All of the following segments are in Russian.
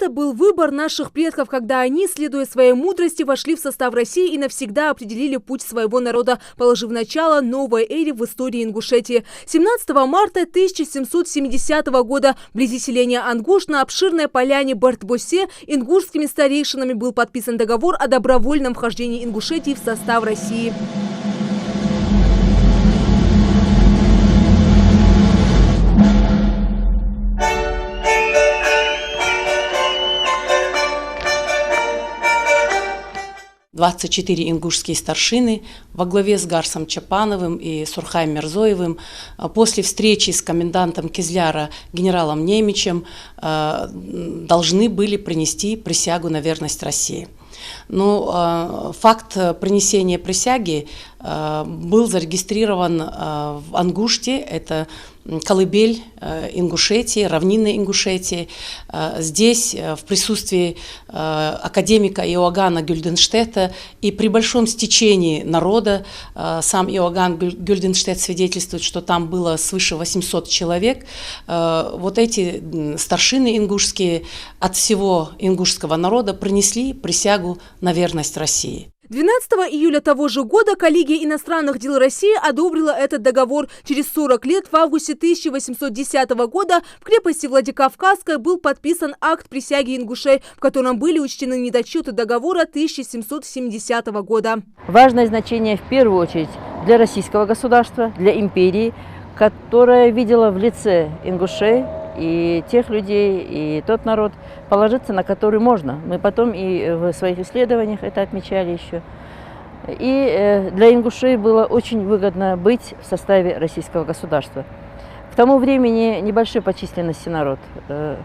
Это был выбор наших предков, когда они, следуя своей мудрости, вошли в состав России и навсегда определили путь своего народа, положив начало новой эре в истории Ингушетии. 17 марта 1770 года вблизи селения Ангуш на обширной поляне Бартбосе ингушскими старейшинами был подписан договор о добровольном вхождении Ингушетии в состав России. «24 ингушские старшины во главе с Гарсом Чапановым и Сурхаем Мирзоевым после встречи с комендантом Кизляра генералом Немичем должны были принести присягу на верность России. Но факт принесения присяги был зарегистрирован в Ангуште, это колыбель Ингушетии, равнинной Ингушетии. Здесь в присутствии академика Иоганна Гюльденштета и при большом стечении народа, сам Иоганн Гюльденштет свидетельствует, что там было свыше 800 человек, вот эти старшины ингушские от всего ингушского народа принесли присягу на верность России. 12 июля того же года коллегия иностранных дел России одобрила этот договор. Через 40 лет, в августе 1810 года, в крепости Владикавказской был подписан акт присяги ингушей, в котором были учтены недочеты договора 1770 года. Важное значение в первую очередь для российского государства, для империи, которая видела в лице ингушей и тех людей, и тот народ, положиться на который можно. Мы потом и в своих исследованиях это отмечали еще. И для ингушей было очень выгодно быть в составе российского государства. К тому времени небольшой по численности народ. К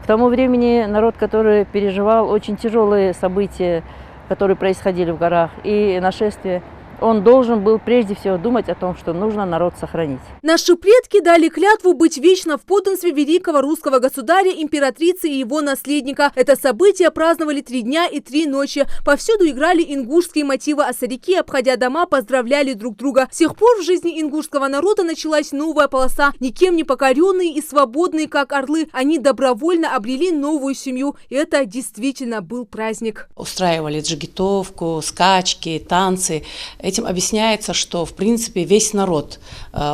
тому времени народ, который переживал очень тяжелые события, которые происходили в горах, и нашествия, он должен был прежде всего думать о том, что нужно народ сохранить. Наши предки дали клятву быть вечно в подданстве великого русского государя, императрицы и его наследника. Это событие праздновали 3 дня и 3 ночи. Повсюду играли ингушские мотивы, а старики, обходя дома, поздравляли друг друга. С тех пор в жизни ингушского народа началась новая полоса. Никем не покоренные и свободные, как орлы, они добровольно обрели новую семью. И это действительно был праздник. Устраивали джигитовку, скачки, танцы. Этим объясняется, что, в принципе, весь народ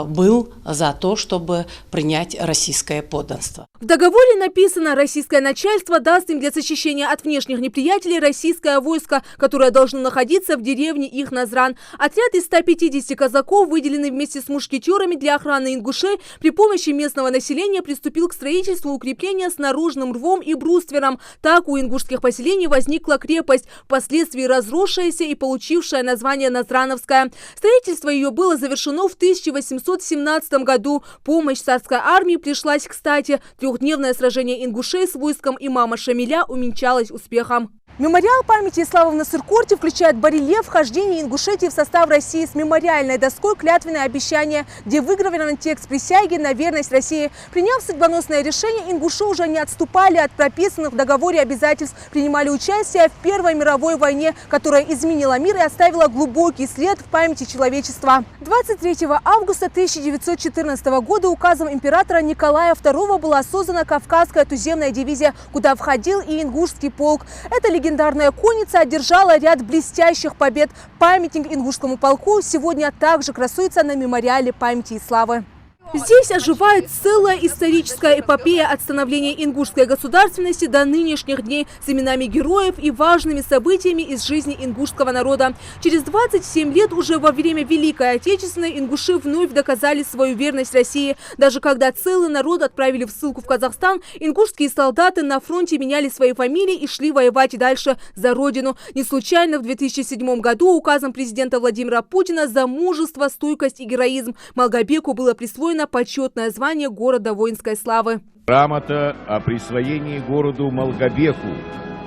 был за то, чтобы принять российское подданство. В договоре написано, российское начальство даст им для защищения от внешних неприятелей российское войско, которое должно находиться в деревне их Назран. Отряд из 150 казаков, выделенный вместе с мушкетерами для охраны ингушей, при помощи местного населения приступил к строительству укрепления с наружным рвом и бруствером. Так у ингушских поселений возникла крепость, впоследствии разросшаяся и получившая название Назран. Строительство ее было завершено в 1817 году. Помощь царской армии пришлась кстати. 3-дневное сражение ингушей с войском имама Шамиля увенчалось успехом. Мемориал памяти и славы в Насыркорте включает барельеф вхождения Ингушетии в состав России с мемориальной доской «Клятвенное обещание», где выгравирован текст присяги на верность России. Приняв судьбоносное решение, ингуши уже не отступали от прописанных в договоре обязательств, принимали участие в Первой мировой войне, которая изменила мир и оставила глубокий след в памяти человечества. 23 августа 1914 года указом императора Николая II была создана Кавказская туземная дивизия, куда входил и ингушский полк. Это легендарная конница одержала ряд блестящих побед. Памятник ингушскому полку сегодня также красуется на мемориале памяти и славы. Здесь оживает целая историческая эпопея от становления ингушской государственности до нынешних дней с именами героев и важными событиями из жизни ингушского народа. Через 27 лет уже во время Великой Отечественной ингуши вновь доказали свою верность России. Даже когда целый народ отправили в ссылку в Казахстан, ингушские солдаты на фронте меняли свои фамилии и шли воевать дальше за родину. Не случайно в 2007 году указом президента Владимира Путина за мужество, стойкость и героизм Малгобеку было присвоено почетное звание города воинской славы. Грамота о присвоении городу Малгобеку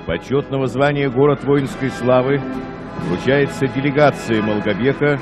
почетного звания город воинской славы вручается делегации Малгобека.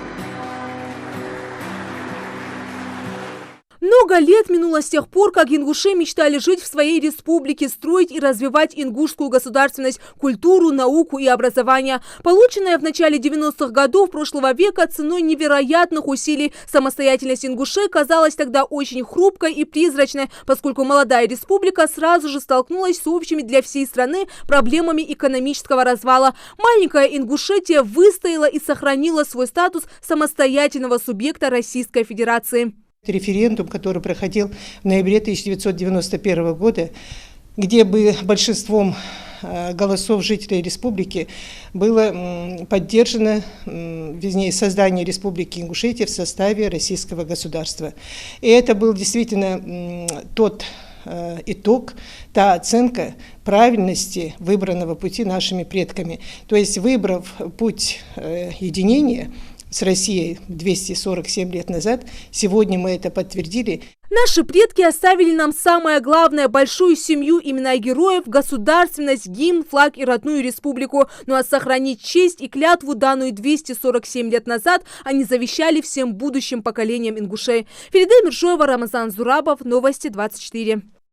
Много Сколько лет минуло с тех пор, как ингуши мечтали жить в своей республике, строить и развивать ингушскую государственность, культуру, науку и образование. Полученная в начале 90-х годов прошлого века ценой невероятных усилий самостоятельность ингушей казалась тогда очень хрупкой и призрачной, поскольку молодая республика сразу же столкнулась с общими для всей страны проблемами экономического развала. Маленькая Ингушетия выстояла и сохранила свой статус самостоятельного субъекта Российской Федерации. Референдум, который проходил в ноябре 1991 года, где бы большинством голосов жителей республики было поддержано создание Республики Ингушетия в составе российского государства. И это был действительно тот итог, та оценка правильности выбранного пути нашими предками. То есть, выбрав путь единения с Россией 247 лет назад, сегодня мы это подтвердили. Наши предки оставили нам самое главное – большую семью, имена героев, государственность, гимн, флаг и родную республику. Ну а сохранить честь и клятву, данную 247 лет назад, они завещали всем будущим поколениям ингушей. Фериде Миржоева, Рамазан Зурабов, Новости 24.